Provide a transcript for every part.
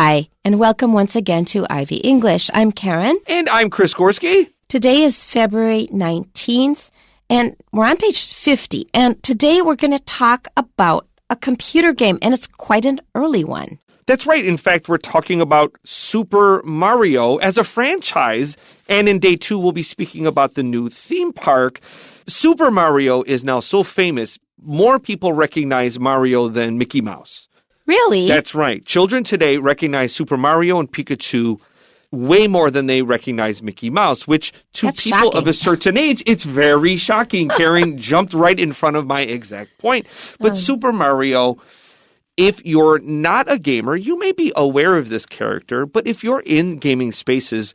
Hi, and welcome once again to Ivy English. I'm Karen. And I'm Chris Gorski. Today is February 19th, and we're on page 50. And today we're going to talk about a computer game, and it's quite an early one. That's right. In fact, we're talking about Super Mario as a franchise. And in day 2, we'll be speaking about the new theme park. Super Mario is now so famous, more people recognize Mario than Mickey Mouse. Really? That's right. Children today recognize Super Mario and Pikachu way more than they recognize Mickey Mouse, which to That's people shocking. of a certain age, it's very shocking. Karen jumped right in front of my exact point. But Super Mario, if you're not a gamer, you may be aware of this character, but if you're in gaming spaces,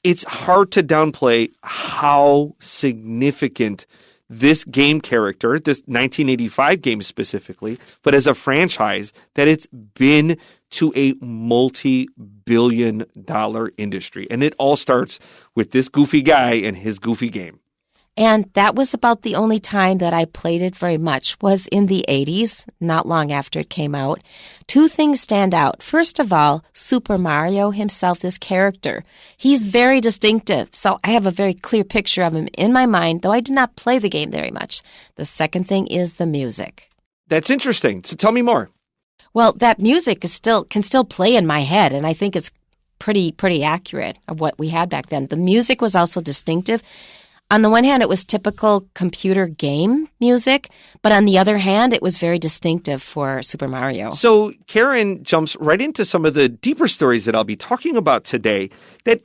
it's hard to downplay how significant this game character, this 1985 game specifically, but as a franchise, that it's been to a multi-billion-dollar industry. And it all starts with this goofy guy and his goofy game. And that was about the only time that I played it very much, was in the 80s, not long after it came out. Two things stand out. First of all, Super Mario himself, this character, he's very distinctive. So I have a very clear picture of him in my mind, though I did not play the game very much. The second thing is the music. That's interesting. So tell me more. Well, that music can still play in my head, and I think it's pretty accurate of what we had back then. The music was also distinctive. On the one hand, it was typical computer game music, but on the other hand, it was very distinctive for Super Mario. So Karen jumps right into some of the deeper stories that I'll be talking about today, that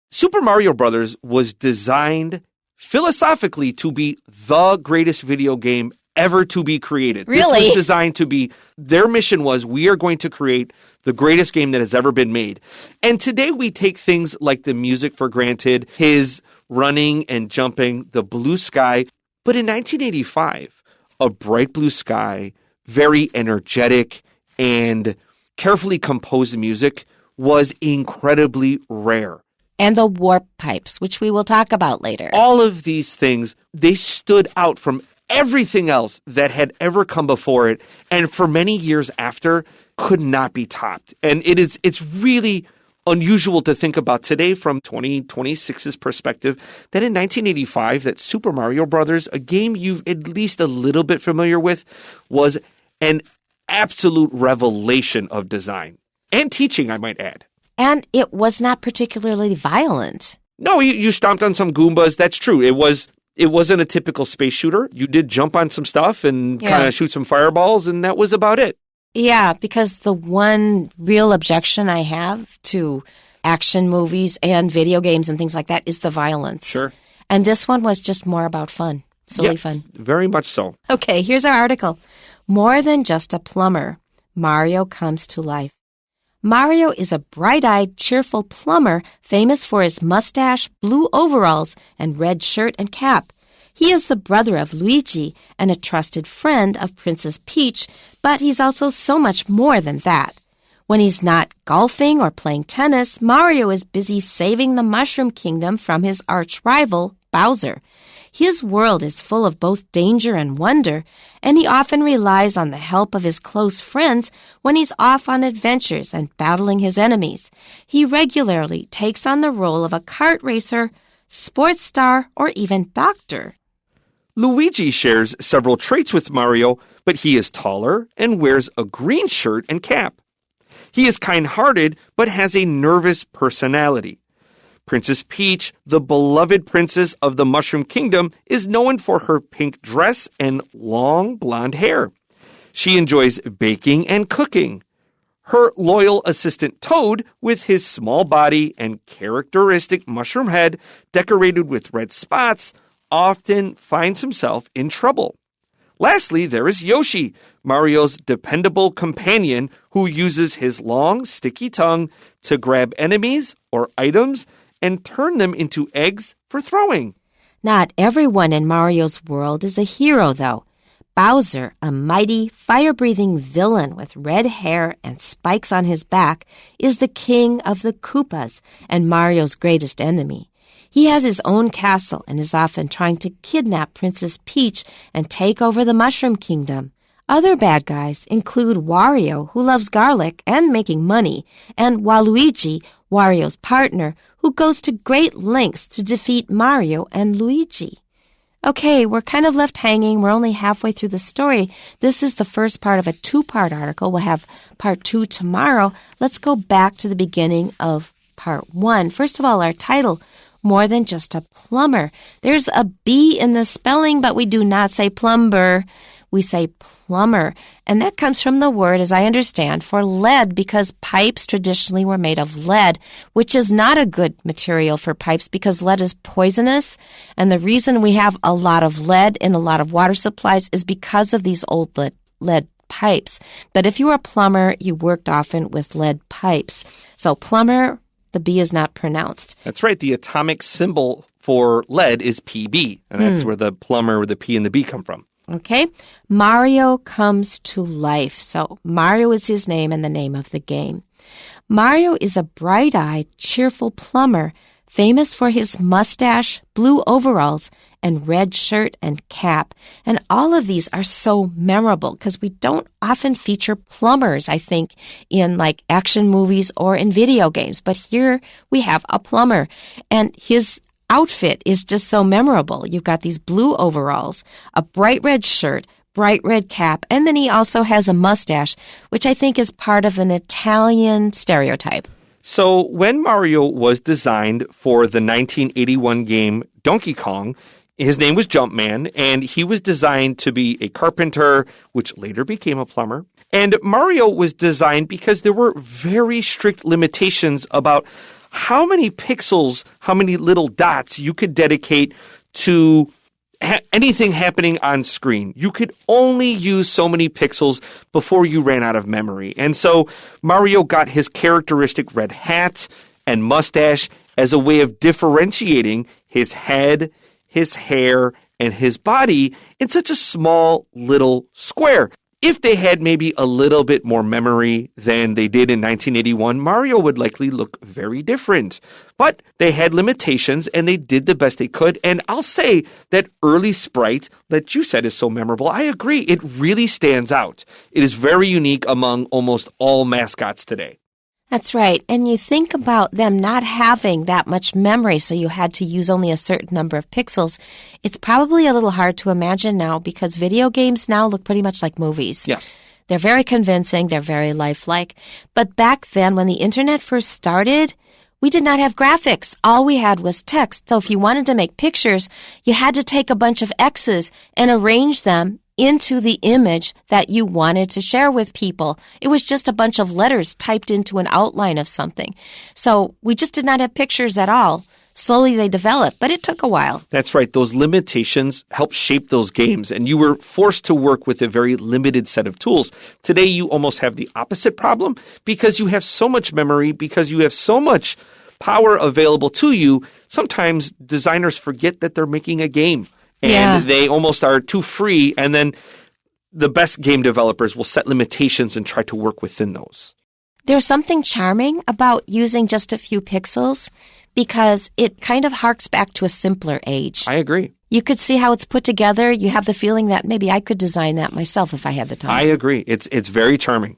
Super Mario Brothers was designed philosophically to be the greatest video game ever to be created. Really? This was designed to be, their mission was, we are going to create the greatest game that has ever been made. And today we take things like the music for granted, his running and jumping, the blue sky. But in 1985, a bright blue sky, very energetic and carefully composed music was incredibly rare. And the warp pipes, which we will talk about later. All of these things, they stood out from everything else that had ever come before it, and for many years after, could not be topped. And it's really unusual to think about today from 2026's perspective that in 1985, that Super Mario Brothers, a game you're at least a little bit familiar with, was an absolute revelation of design and teaching, I might add. And it was not particularly violent. No, you stomped on some Goombas. That's true. It wasn't a typical space shooter. You did jump on some stuff and kind of shoot some fireballs, and that was about it. Yeah, because the one real objection I have to action movies and video games and things like that is the violence. Sure. And this one was just more about fun, silly fun. Very much so. Okay, here's our article. More than just a plumber, Mario comes to life. Mario is a bright-eyed, cheerful plumber famous for his mustache, blue overalls, and red shirt and cap. He is the brother of Luigi and a trusted friend of Princess Peach, but he's also so much more than that. When he's not golfing or playing tennis, Mario is busy saving the Mushroom Kingdom from his arch-rival, Bowser. His world is full of both danger and wonder, and he often relies on the help of his close friends when he's off on adventures and battling his enemies. He regularly takes on the role of a kart racer, sports star, or even doctor. Luigi shares several traits with Mario, but he is taller and wears a green shirt and cap. He is kind-hearted, but has a nervous personality. Princess Peach, the beloved princess of the Mushroom Kingdom, is known for her pink dress and long blonde hair. She enjoys baking and cooking. Her loyal assistant Toad, with his small body and characteristic mushroom head decorated with red spots, often finds himself in trouble. Lastly, there is Yoshi, Mario's dependable companion who uses his long, sticky tongue to grab enemies or items and turn them into eggs for throwing. Not everyone in Mario's world is a hero, though. Bowser, a mighty, fire-breathing villain with red hair and spikes on his back, is the king of the Koopas and Mario's greatest enemy. He has his own castle and is often trying to kidnap Princess Peach and take over the Mushroom Kingdom. Other bad guys include Wario, who loves garlic and making money, and Waluigi, Wario's partner, who goes to great lengths to defeat Mario and Luigi. Okay, we're kind of left hanging. We're only halfway through the story. This is the first part of a two-part article. We'll have part 2 tomorrow. Let's go back to the beginning of part 1. First of all, our title, More Than Just a Plumber. There's a B in the spelling, but we do not say plumber. We say plumber, and that comes from the word, as I understand, for lead, because pipes traditionally were made of lead, which is not a good material for pipes because lead is poisonous, and the reason we have a lot of lead in a lot of water supplies is because of these old lead pipes. But if you were a plumber, you worked often with lead pipes. So plumber, the B is not pronounced. That's right. The atomic symbol for lead is Pb, and that's where the plumber, the P and the B come from. Okay, Mario comes to life. So Mario is his name and the name of the game. Mario is a bright-eyed, cheerful plumber, famous for his mustache, blue overalls, and red shirt and cap. And all of these are so memorable because we don't often feature plumbers, I think, in like action movies or in video games. But here we have a plumber, and his outfit is just so memorable. You've got these blue overalls, a bright red shirt, bright red cap, and then he also has a mustache, which I think is part of an Italian stereotype. So when Mario was designed for the 1981 game Donkey Kong, his name was Jumpman, and he was designed to be a carpenter, which later became a plumber. And Mario was designed because there were very strict limitations about how many pixels, how many little dots you could dedicate to anything happening on screen. You could only use so many pixels before you ran out of memory. And so Mario got his characteristic red hat and mustache as a way of differentiating his head, his hair, and his body in such a small little square. If they had maybe a little bit more memory than they did in 1981, Mario would likely look very different. But they had limitations, and they did the best they could. And I'll say that early sprite that you said is so memorable. I agree. It really stands out. It is very unique among almost all mascots today. That's right. And you think about them not having that much memory, so you had to use only a certain number of pixels. It's probably a little hard to imagine now because video games now look pretty much like movies. Yes. They're very convincing. They're very lifelike. But back then, when the internet first started, we did not have graphics. All we had was text. So if you wanted to make pictures, you had to take a bunch of X's and arrange them into the image that you wanted to share with people. It was just a bunch of letters typed into an outline of something. So we just did not have pictures at all. Slowly they developed, but it took a while. That's right. Those limitations helped shape those games, and you were forced to work with a very limited set of tools. Today, you almost have the opposite problem because you have so much memory, because you have so much power available to you. Sometimes designers forget that they're making a game. And they almost are too free, and then the best game developers will set limitations and try to work within those. There's something charming about using just a few pixels because it kind of harks back to a simpler age. I agree. You could see how it's put together. You have the feeling that maybe I could design that myself if I had the time. I agree. It's very charming.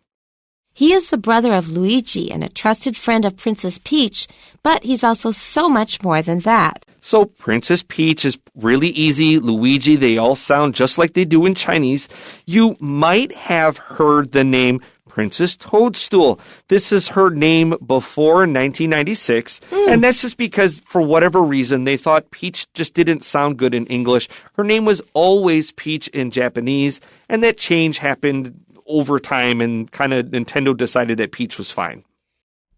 He is the brother of Luigi and a trusted friend of Princess Peach, but he's also so much more than that. So Princess Peach is really easy. Luigi, they all sound just like they do in Chinese. You might have heard the name Princess Toadstool. This is her name before 1996, and that's just because for whatever reason they thought Peach just didn't sound good in English. Her name was always Peach in Japanese, and that change happened over time, and kind of Nintendo decided that Peach was fine.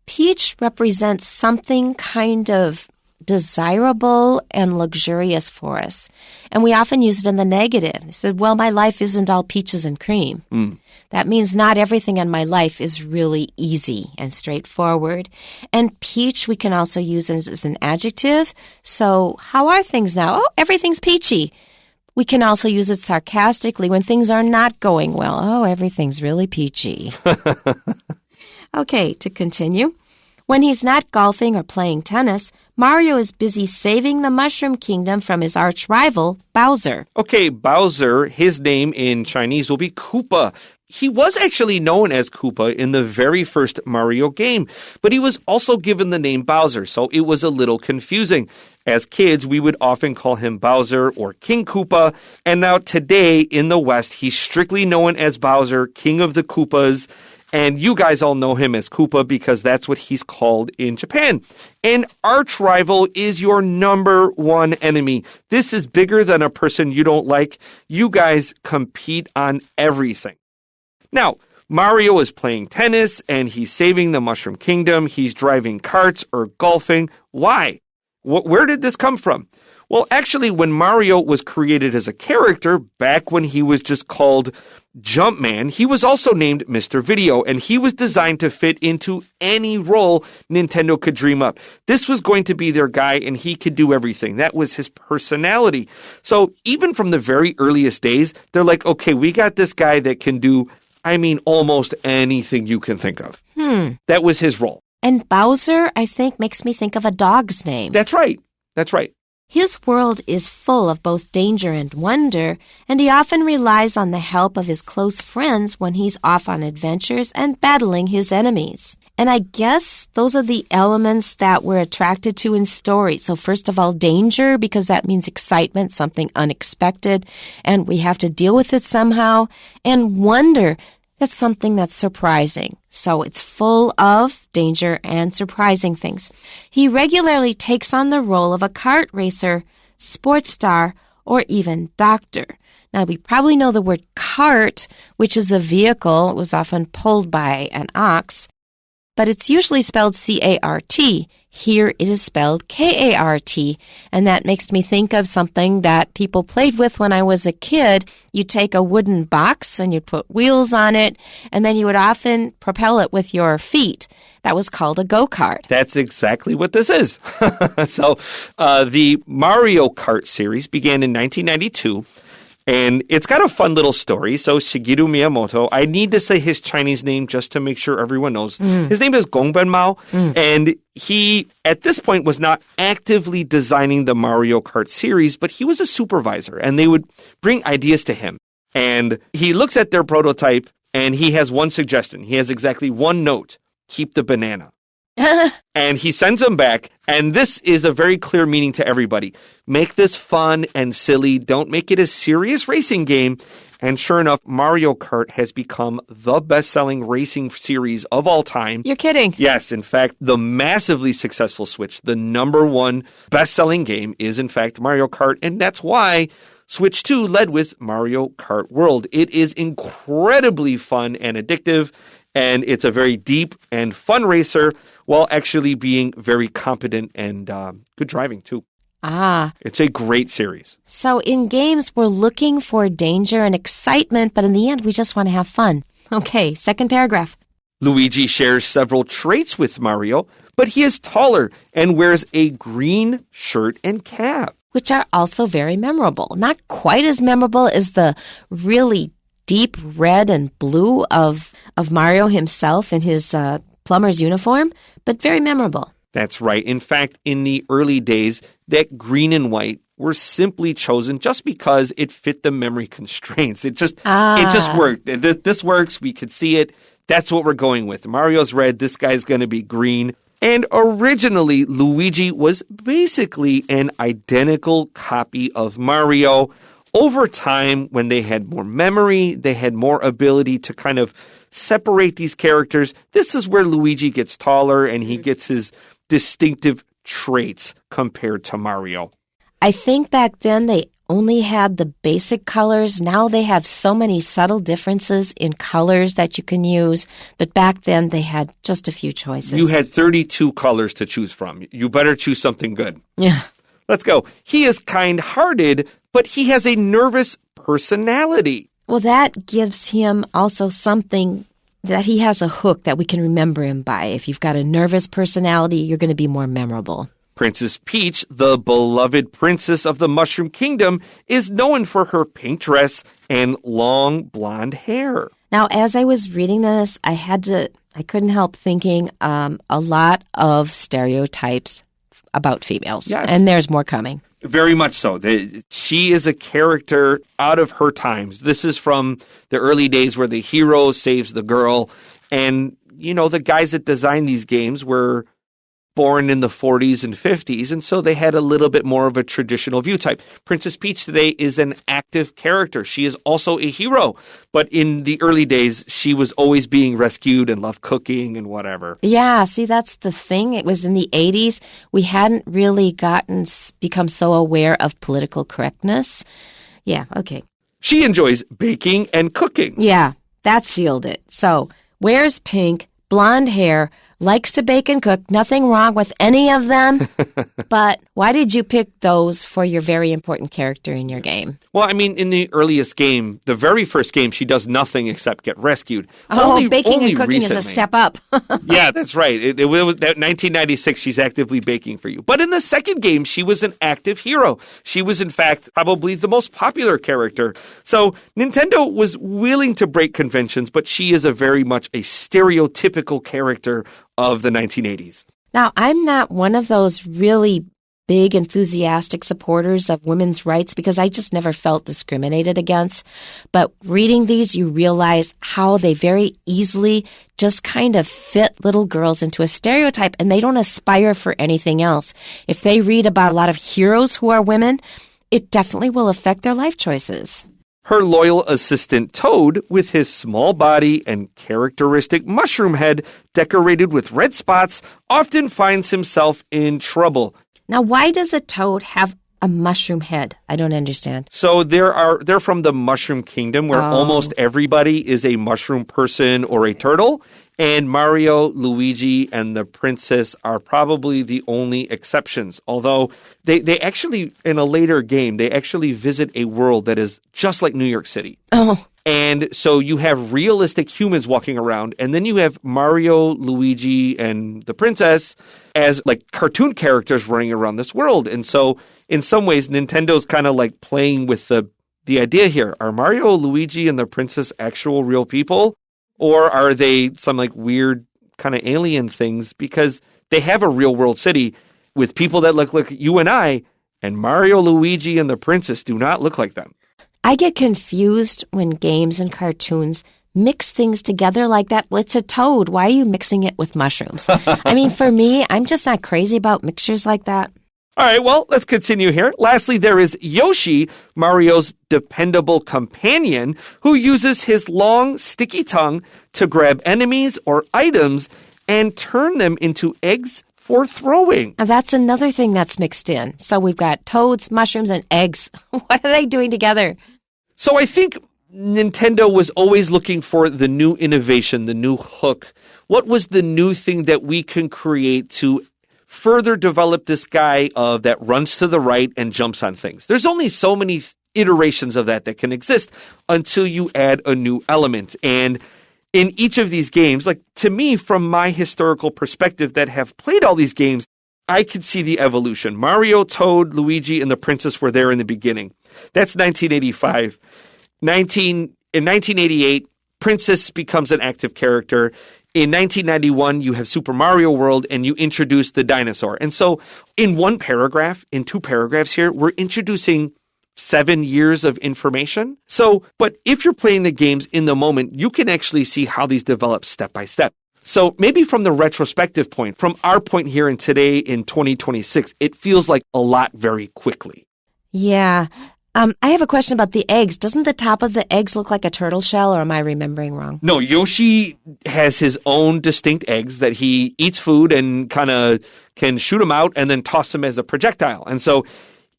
Peach represents something kind of desirable and luxurious for us. And we often use it in the negative. They said, well, my life isn't all peaches and cream. That means not everything in my life is really easy and straightforward. And peach we can also use as an adjective. So how are things now? Oh, everything's peachy. We can also use it sarcastically when things are not going well. Oh, everything's really peachy. Okay, to continue. When he's not golfing or playing tennis, Mario is busy saving the Mushroom Kingdom from his arch-rival, Bowser. Okay, Bowser, his name in Chinese will be Koopa. He was actually known as Koopa in the very first Mario game, but he was also given the name Bowser, so it was a little confusing. As kids, we would often call him Bowser or King Koopa, and now today in the West, he's strictly known as Bowser, King of the Koopas, and you guys all know him as Koopa because that's what he's called in Japan. An arch rival is your number one enemy. This is bigger than a person you don't like. You guys compete on everything. Now, Mario is playing tennis and he's saving the Mushroom Kingdom. He's driving karts or golfing. Why? Where did this come from? Well, actually, when Mario was created as a character, back when he was just called Jumpman, he was also named Mr. Video, and he was designed to fit into any role Nintendo could dream up. This was going to be their guy, and he could do everything. That was his personality. So even from the very earliest days, they're like, okay, we got this guy that can do, almost anything you can think of. That was his role. And Bowser, I think, makes me think of a dog's name. That's right. That's right. His world is full of both danger and wonder, and he often relies on the help of his close friends when he's off on adventures and battling his enemies. And I guess those are the elements that we're attracted to in stories. So first of all, danger, because that means excitement, something unexpected, and we have to deal with it somehow. And wonder, that's something that's surprising. So it's full of danger and surprising things. He regularly takes on the role of a kart racer, sports star, or even doctor. Now, we probably know the word cart, which is a vehicle. It was often pulled by an ox, but it's usually spelled C-A-R-T. Here it is spelled K-A-R-T, and that makes me think of something that people played with when I was a kid. You take a wooden box and you'd put wheels on it, and then you would often propel it with your feet. That was called a go-kart. That's exactly what this is. So the Mario Kart series began in 1992. And it's got a fun little story. So Shigeru Miyamoto, I need to say his Chinese name just to make sure everyone knows. His name is Gongben Mao. And he, at this point, was not actively designing the Mario Kart series, but he was a supervisor. And they would bring ideas to him. And he looks at their prototype and he has one suggestion. He has exactly one note. Keep the banana. And he sends them back, and this is a very clear meaning to everybody. Make this fun and silly. Don't make it a serious racing game. And sure enough, Mario Kart has become the best-selling racing series of all time. You're kidding. Yes, in fact, the massively successful Switch, the number one best-selling game is, in fact, Mario Kart, and that's why Switch 2 led with Mario Kart World. It is incredibly fun and addictive, and it's a very deep and fun racer while actually being very competent and good driving, too. It's a great series. So in games, we're looking for danger and excitement, but in the end, we just want to have fun. Okay, second paragraph. Luigi shares several traits with Mario, but he is taller and wears a green shirt and cap, which are also very memorable. Not quite as memorable as the really deep red and blue of Mario himself in his plumber's uniform, but very memorable. That's right. In fact, in the early days, that green and white were simply chosen just because it fit the memory constraints. It just worked. This works. We could see it. That's what we're going with. Mario's red. This guy's going to be green. And originally, Luigi was basically an identical copy of Mario. Over time, when they had more memory, they had more ability to kind of separate these characters. This is where Luigi gets taller and he gets his distinctive traits compared to Mario. I think back then they only had the basic colors. Now they have so many subtle differences in colors that you can use. But back then they had just a few choices. You had 32 colors to choose from. You better choose something good. Yeah. Let's go. He is kind-hearted, but he has a nervous personality. Well, that gives him also something that he has a hook that we can remember him by. If you've got a nervous personality, you're going to be more memorable. Princess Peach, the beloved princess of the Mushroom Kingdom, is known for her pink dress and long blonde hair. Now, as I was reading this, I couldn't help thinking a lot of stereotypes about females. Yes. And there's more coming. Very much so. She is a character out of her times. This is from the early days where the hero saves the girl. And, the guys that designed these games were born in the 40s and 50s, and so they had a little bit more of a traditional view type. Princess Peach today is an active character. She is also a hero, but in the early days, she was always being rescued and loved cooking and whatever. Yeah, see, that's the thing. It was in the 80s. We hadn't really become so aware of political correctness. Yeah, okay. She enjoys baking and cooking. Yeah, that sealed it. So, wears pink, blonde hair, likes to bake and cook. Nothing wrong with any of them. But why did you pick those for your very important character in your game? Well, in the earliest game, the very first game, she does nothing except get rescued. Baking and cooking recently. is a step up. Yeah, that's right. It was 1996, she's actively baking for you. But in the second game, she was an active hero. She was, in fact, probably the most popular character. So Nintendo was willing to break conventions, but she is very much a stereotypical character of the 1980s. Now, I'm not one of those really big, enthusiastic supporters of women's rights because I just never felt discriminated against. But reading these, you realize how they very easily just kind of fit little girls into a stereotype, and they don't aspire for anything else. If they read about a lot of heroes who are women, it definitely will affect their life choices. Her loyal assistant Toad, with his small body and characteristic mushroom head decorated with red spots, often finds himself in trouble. Now, why does a toad have a mushroom head? I don't understand. So they're from the Mushroom Kingdom, where almost everybody is a mushroom person or a turtle. And Mario, Luigi, and the princess are probably the only exceptions. Although they actually, in a later game, they actually visit a world that is just like New York City. Oh. And so you have realistic humans walking around, and then you have Mario, Luigi, and the princess as like cartoon characters running around this world. And so in some ways, Nintendo's kind of like playing with the idea here. Are Mario, Luigi, and the princess actual real people? Or are they some like weird kind of alien things? Because they have a real world city with people that look like you and I, and Mario, Luigi, and the princess do not look like them. I get confused when games and cartoons mix things together like that. Well, it's a toad. Why are you mixing it with mushrooms? For me, I'm just not crazy about mixtures like that. All right, well, let's continue here. Lastly, there is Yoshi, Mario's dependable companion, who uses his long, sticky tongue to grab enemies or items and turn them into eggs for throwing. Now, that's another thing that's mixed in. So we've got toads, mushrooms, and eggs. What are they doing together? So I think Nintendo was always looking for the new innovation, the new hook. What was the new thing that we can create to further develop this guy that runs to the right and jumps on things? There's only so many iterations of that can exist until you add a new element. And in each of these games, like to me, from my historical perspective that have played all these games, I could see the evolution. Mario, Toad, Luigi, and the princess were there in the beginning. That's 1985. In 1988, Princess becomes an active character. In 1991, you have Super Mario World, and you introduce the dinosaur. And so in in 2 paragraphs here, we're introducing 7 years of information. But if you're playing the games in the moment, you can actually see how these develop step by step. So maybe from the retrospective point, from our point here in today in 2026, it feels like a lot very quickly. Yeah. I have a question about the eggs. Doesn't the top of the eggs look like a turtle shell, or am I remembering wrong? No, Yoshi has his own distinct eggs that he eats food and kind of can shoot them out and then toss them as a projectile. And so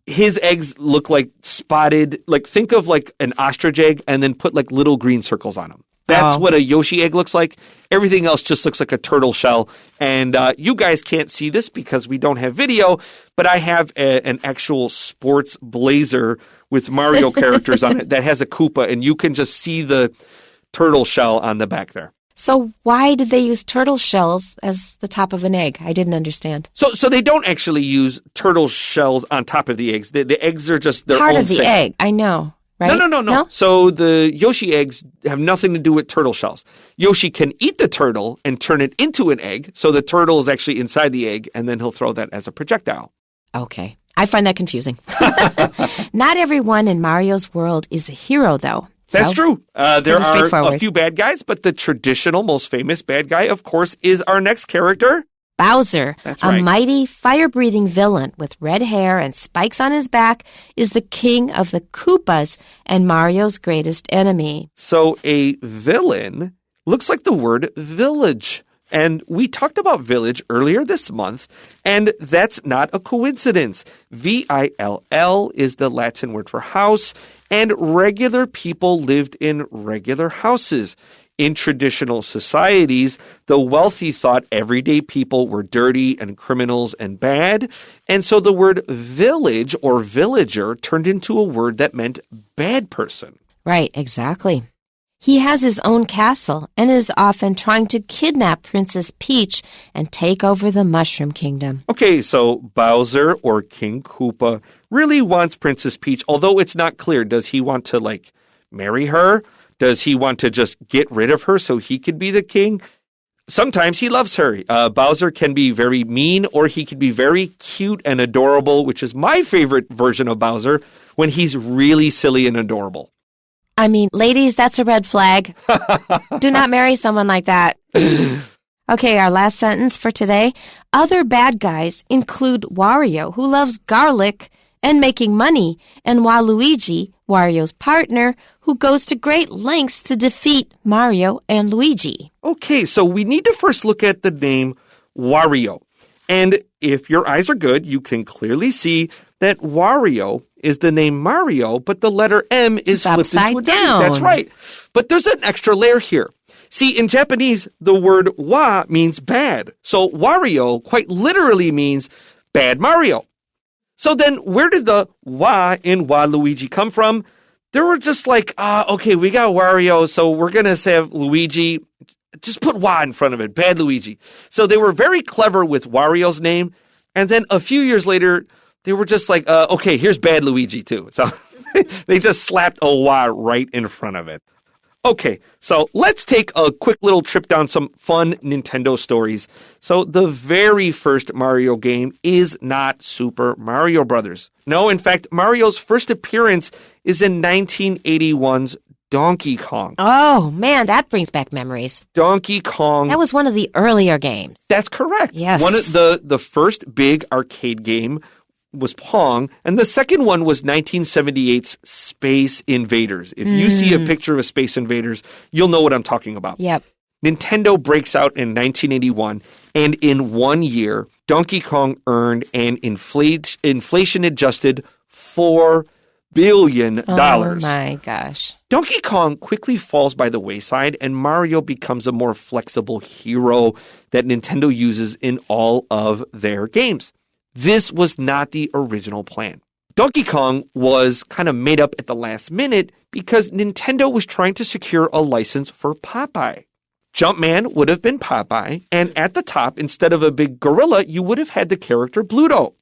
his eggs look like spotted, like think of like an ostrich egg and then put like little green circles on them. That's what a Yoshi egg looks like. Everything else just looks like a turtle shell. And you guys can't see this because we don't have video, but I have an actual sports blazer with Mario characters on it that has a Koopa, and you can just see the turtle shell on the back there. So why did they use turtle shells as the top of an egg? I didn't understand. So they don't actually use turtle shells on top of the eggs. The eggs are just their part own of the thing. egg. I know. right? No. So the Yoshi eggs have nothing to do with turtle shells. Yoshi can eat the turtle and turn it into an egg. So the turtle is actually inside the egg, and then he'll throw that as a projectile. Okay. I find that confusing. Not everyone in Mario's world is a hero, though. That's true. There are a few bad guys, but the traditional, most famous bad guy, of course, is our next character. Bowser, That's right. A mighty, fire-breathing villain with red hair and spikes on his back, is the king of the Koopas and Mario's greatest enemy. So a villain looks like the word village. And we talked about village earlier this month, and that's not a coincidence. V-I-L-L is the Latin word for house, and regular people lived in regular houses. In traditional societies, the wealthy thought everyday people were dirty and criminals and bad, and so the word village or villager turned into a word that meant bad person. Right, exactly. He has his own castle and is often trying to kidnap Princess Peach and take over the Mushroom Kingdom. Okay, so Bowser or King Koopa really wants Princess Peach, although it's not clear. Does he want to, marry her? Does he want to just get rid of her so he could be the king? Sometimes he loves her. Bowser can be very mean, or he can be very cute and adorable, which is my favorite version of Bowser, when he's really silly and adorable. I mean, ladies, that's a red flag. Do not marry someone like that. Okay, our last sentence for today. Other bad guys include Wario, who loves garlic and making money, and Waluigi, Wario's partner, who goes to great lengths to defeat Mario and Luigi. Okay, so we need to first look at the name Wario. And if your eyes are good, you can clearly see that Wario is the name Mario, but the letter M is flipped into a down. That's right. But there's an extra layer here. See, in Japanese, the word wa means bad. So Wario quite literally means bad Mario. So then where did the wa in Waluigi come from? They were just okay, we got Wario, so we're going to say Luigi. Just put wa in front of it, bad Luigi. So they were very clever with Wario's name. And then a few years later, they were just okay, here's bad Luigi too. So they just slapped a wa right in front of it. Okay, so let's take a quick little trip down some fun Nintendo stories. So the very first Mario game is not Super Mario Brothers. No, in fact, Mario's first appearance is in 1981's Donkey Kong. Oh, man, that brings back memories. Donkey Kong. That was one of the earlier games. That's correct. Yes. One of the first big arcade game was Pong, and the second one was 1978's Space Invaders. If you see a picture of Space Invaders, you'll know what I'm talking about. Yep. Nintendo breaks out in 1981, and in 1 year, Donkey Kong earned an inflation-adjusted $4 billion. Oh, my gosh. Donkey Kong quickly falls by the wayside, and Mario becomes a more flexible hero that Nintendo uses in all of their games. This was not the original plan. Donkey Kong was kind of made up at the last minute because Nintendo was trying to secure a license for Popeye. Jumpman would have been Popeye, and at the top, instead of a big gorilla, you would have had the character Bluto.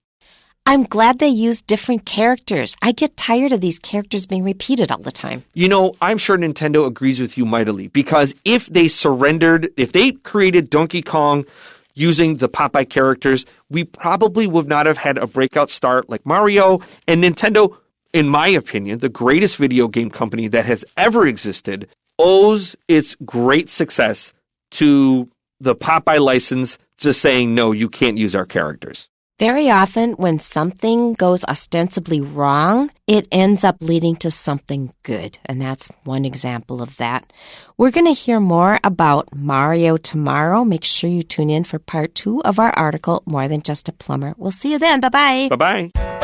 I'm glad they used different characters. I get tired of these characters being repeated all the time. You know, I'm sure Nintendo agrees with you mightily, because if they created Donkey Kong using the Popeye characters, we probably would not have had a breakout start like Mario. And Nintendo, in my opinion, the greatest video game company that has ever existed, owes its great success to the Popeye license just saying, no, you can't use our characters. Very often, when something goes ostensibly wrong, it ends up leading to something good. And that's one example of that. We're going to hear more about Mario tomorrow. Make sure you tune in for part 2 of our article, More Than Just a Plumber. We'll see you then. Bye-bye. Bye-bye.